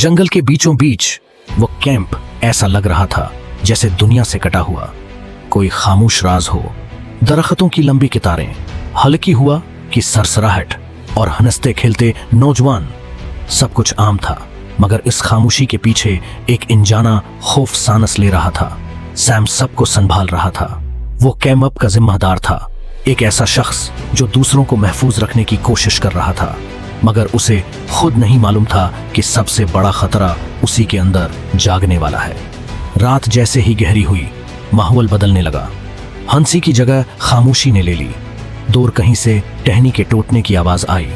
जंगल के बीचों बीच वो कैंप ऐसा लग रहा था जैसे दुनिया से कटा हुआ कोई खामोश राज हो। दरख्तों की लंबी कितारें, हल्की हुआ की सरसराहट और हंसते खेलते नौजवान, सब कुछ आम था, मगर इस खामोशी के पीछे एक अनजाना खौफ सांस ले रहा था। सैम सबको संभाल रहा था। वो कैंप का जिम्मेदार था, एक ऐसा शख्स जो दूसरों को महफूज रखने की कोशिश कर रहा था, मगर उसे खुद नहीं मालूम था कि सबसे बड़ा खतरा उसी के अंदर जागने वाला है। रात जैसे ही गहरी हुई, माहौल बदलने लगा। हंसी की जगह खामोशी ने ले ली। दूर कहीं से टहनी के टूटने की आवाज आई,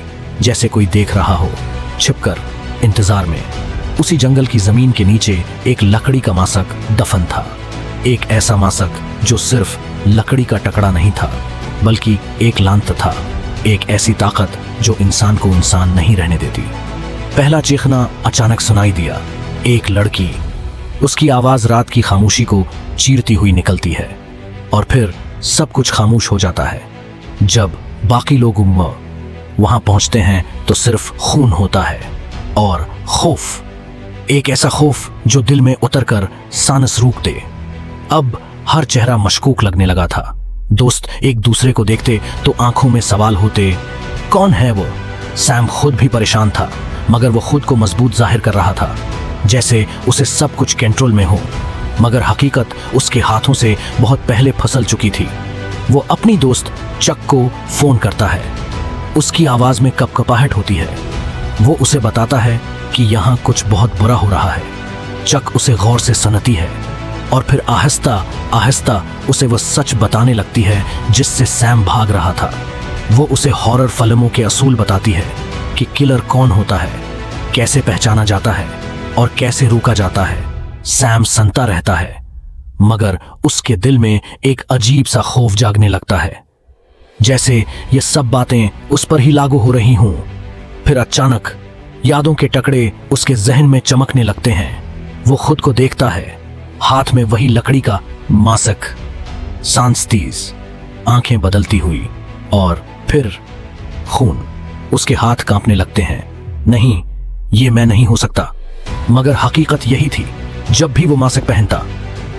जैसे कोई देख रहा हो, छिपकर इंतजार में। उसी जंगल की जमीन के नीचे एक लकड़ी का मासक दफन था। एक ऐसा मासक जो सिर्फ लकड़ी का टुकड़ा नहीं था, बल्कि एक लांत था, एक ऐसी ताकत जो इंसान को इंसान नहीं रहने देती। पहला चीखना अचानक सुनाई दिया। एक लड़की, उसकी आवाज रात की खामोशी को चीरती हुई निकलती है, और फिर सब कुछ खामोश हो जाता है। जब बाकी लोग वहां पहुंचते हैं तो सिर्फ खून होता है और खौफ, एक ऐसा खौफ जो दिल में उतरकर सांस रोक दे। अब हर चेहरा मशकूक लगने लगा था। दोस्त एक दूसरे को देखते तो आंखों में सवाल होते, कौन है वो? सैम खुद भी परेशान था, मगर वो खुद को मजबूत जाहिर कर रहा था, जैसे उसे सब कुछ कंट्रोल में हो, मगर हकीकत उसके हाथों से बहुत पहले फिसल चुकी थी। वो अपनी दोस्त चक को फोन करता है। उसकी आवाज में कपकपाहट होती है। वो उसे बताता है कि यहाँ कुछ बहुत बुरा हो रहा है। चक उसे गौर से सुनती है और फिर आहिस्ता आहिस्ता उसे वो सच बताने लगती है जिससे सैम भाग रहा था। वो उसे हॉरर फिल्मों के असूल बताती है कि किलर कौन होता है, कैसे पहचाना जाता है और कैसे रोका जाता है। सैम सुनता रहता है, मगर उसके दिल में एक अजीब सा खौफ जागने लगता है, जैसे ये सब बातें उस पर ही लागू हो रही हों। फिर अचानक यादों के टुकड़े उसके जहन में चमकने लगते हैं। वो खुद को देखता है, हाथ में वही लकड़ी का मासक, सांस तेज, आंखें बदलती हुई, और फिर खून। उसके हाथ कांपने लगते हैं। नहीं, ये मैं नहीं हो सकता। मगर हकीकत यही थी, जब भी वो मासक पहनता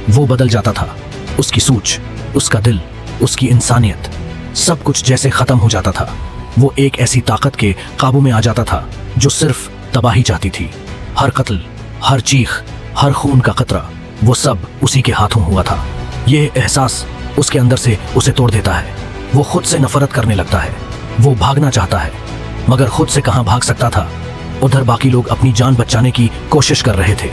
वो बदल जाता था। उसकी सोच, उसका दिल, उसकी इंसानियत, सब कुछ जैसे खत्म हो जाता था। वो एक ऐसी ताकत के काबू में आ जाता था जो सिर्फ तबाही चाहती थी। हर कत्ल, हर चीख, हर खून का कतरा, वो सब उसी के हाथों हुआ था। ये एहसास उसके अंदर से उसे तोड़ देता है। वो खुद से नफरत करने लगता है। वो भागना चाहता है, मगर खुद से कहां भाग सकता था। उधर बाकी लोग अपनी जान बचाने की कोशिश कर रहे थे।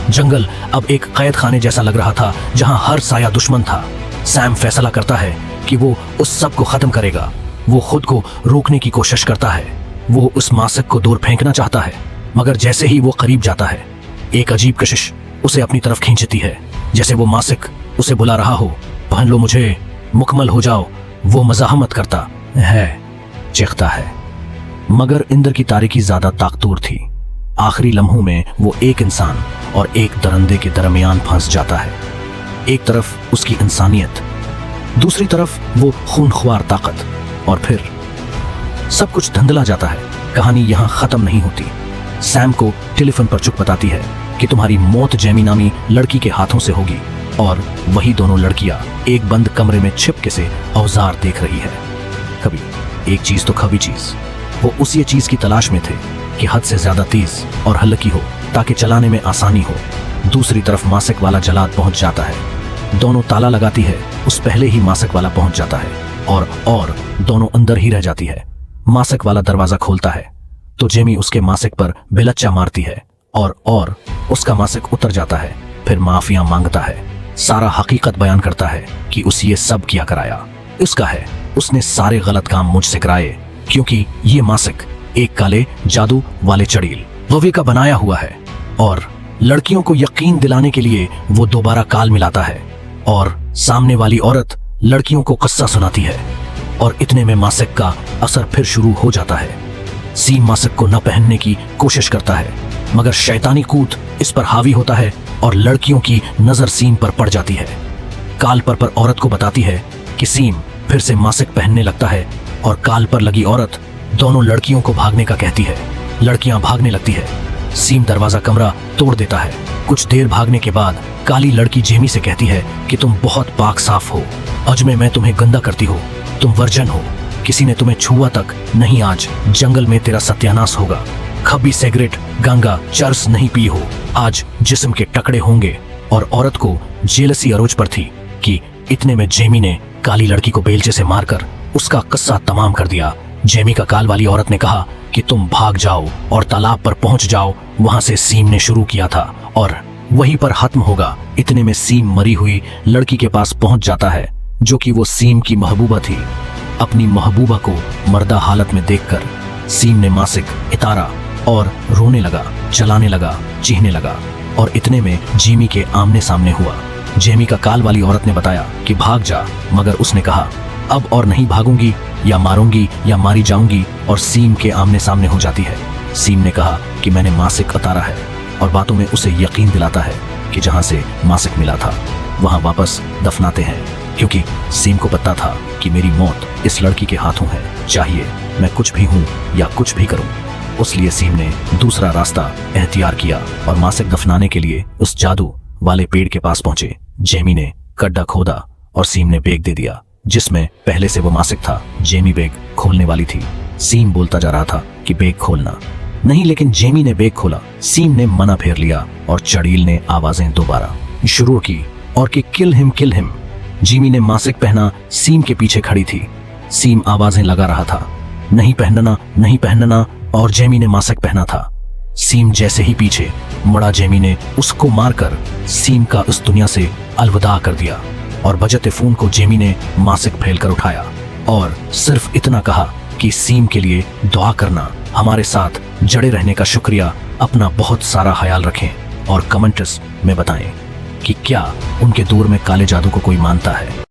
जंगल अब एक कैद खाने जैसा लग रहा था, जहां हर साया दुश्मन था। सैम फैसला करता है कि वो उस सब को खत्म करेगा। वो खुद को रोकने की कोशिश करता है। वो उस मासक को दूर फेंकना चाहता है, मगर जैसे ही वो करीब जाता है, एक अजीब कशिश उसे अपनी तरफ खींचती है, जैसे वो मासक उसे बुला रहा हो, पहन लो मुझे, मुकम्मल हो जाओ। वो मज़ाहमत करता है, चीखता है, मगर इंदर की तारीकी ज्यादा ताकतवर थी। आखिरी लम्हों में वो एक इंसान और एक दरिंदे के दरमियान फंस जाता है। एक तरफ उसकी इंसानियत, दूसरी तरफ वो खूनख्वार ताकत, और फिर सब कुछ धंधला जाता है। कहानी यहाँ खत्म नहीं होती। सैम को टेलीफोन पर चुप बताती है कि तुम्हारी मौत जैमी नामी लड़की के हाथों से होगी, और वही दोनों लड़कियां एक बंद कमरे में छिपके से औजार देख रही है। कभी एक चीज तो कभी चीज। वो उसी चीज की तलाश में थे कि हद से ज्यादा तेज और हल्की हो ताकि चलाने में आसानी हो। दूसरी तरफ मासक वाला जलाद पहुंच जाता है। दोनों ताला लगाती है, उस पहले ही मासक वाला पहुंच जाता है, और दोनों अंदर ही रह जाती है। मासक वाला दरवाजा खोलता है तो जेमी उसके मासक पर बेलच्चा मारती है, और उसका मासक उतर जाता है। फिर माफिया मांगता है, सारा हकीकत बयान करता है कि उसे ये सब किया कराया उसका है। उसने सारे गलत काम मुझसे कराए, क्योंकि ये मासक एक काले जादू वाले चड़ील लोहे का बनाया हुआ है, और लड़कियों को यकीन दिलाने के लिए वो दोबारा काल मिलाता है, और सामने वाली औरत लड़कियों को किस्सा सुनाती है, और इतने में मासक का असर फिर शुरू हो जाता है। सीम मासक को न पहनने की कोशिश करता है, मगर शैतानी कूद इस पर हावी होता है और लड़कियों की नजर सीम पर पड़ जाती है। काल पर औरत को बताती है कि सीम फिर से मासक पहनने लगता है, और काल पर लगी औरत दोनों लड़कियों को भागने का कहती है। लड़कियां भागने लगती है, सीम दरवाजा कमरा तोड़ देता है। कुछ देर भागने के बाद काली लड़की जेमी से कहती है कि तुम बहुत पाक साफ हो, आज मैं तुम्हें गंदा करती हो, तुम वर्जन हो, किसी ने तुम्हें छुआ तक नहीं, आज जंगल में तेरा सत्यानाश होगा, कभी सिगरेट गांगा चर्स नहीं पी हो, आज जिस्म के टकड़े होंगे। और औरत को जेलसी अरोज पर थी कि इतने में जेमी ने काली लड़की को बेलचे से मारकर उसका किस्सा तमाम कर दिया। जेमी का काल वाली औरत ने कहा कि तुम भाग जाओ और तालाब पर पहुंच जाओ, वहां से सीम ने शुरू किया था और वहीं पर खत्म होगा। इतने में सीम मरी हुई लड़की के पास पहुंच जाता है, जो कि वो सीम की महबूबा थी। अपनी महबूबा को मर्दा हालत में देखकर सीम ने मासिक इतारा और रोने लगा, चलाने लगा, चीखने लगा। और इतने में जेमी के आमने सामने हुआ। जेमी का काल वाली औरत ने बताया कि भाग जा, मगर उसने कहा अब और नहीं भागूंगी, या मारूंगी या मारी जाऊंगी, और सीम के आमने सामने हो जाती है। सीम ने कहा कि मैंने मासिक उतारा है, और बातों में उसे यकीन दिलाता है कि जहां से मासिक मिला था वहां वापस दफनाते हैं, क्योंकि सीम को पता था कि मेरी मौत इस लड़की के हाथों है, चाहिए मैं कुछ भी हूं या कुछ भी करूं। उसलिए सीम ने दूसरा रास्ता एहतियार किया और मासिक दफनाने के लिए उस जादू वाले पेड़ के पास पहुंचे। जेमी ने गड्ढा खोदा और सीम ने बेग दे दिया, जिसमें पहले से वो मासिक था। जेमी बेग खोलने वाली थी। सीम बोलता जा रहा था कि बेग खोलना नहीं, लेकिन जेमी ने बेग खोला। सीम ने मना फेर लिया और चड़ील ने आवाजें दोबारा शुरू की और कि किल हिम। जेमी ने मासिक पहना, सीम के पीछे खड़ी थी। सीम आवाजें लगा रहा था, नहीं पहनना, नहीं पहनना, और जेमी ने मासिक पहना था। सीम जैसे ही पीछे मुड़ा, जेमी ने उसको मारकर सीम का उस दुनिया से अलविदा कर दिया और बजते फोन को जेमी ने मासिक फैलकर उठाया और सिर्फ इतना कहा कि सीम के लिए दुआ करना, हमारे साथ जड़े रहने का शुक्रिया, अपना बहुत सारा ख्याल रखें और कमेंट्स में बताएं कि क्या उनके दौर में काले जादू को कोई मानता है।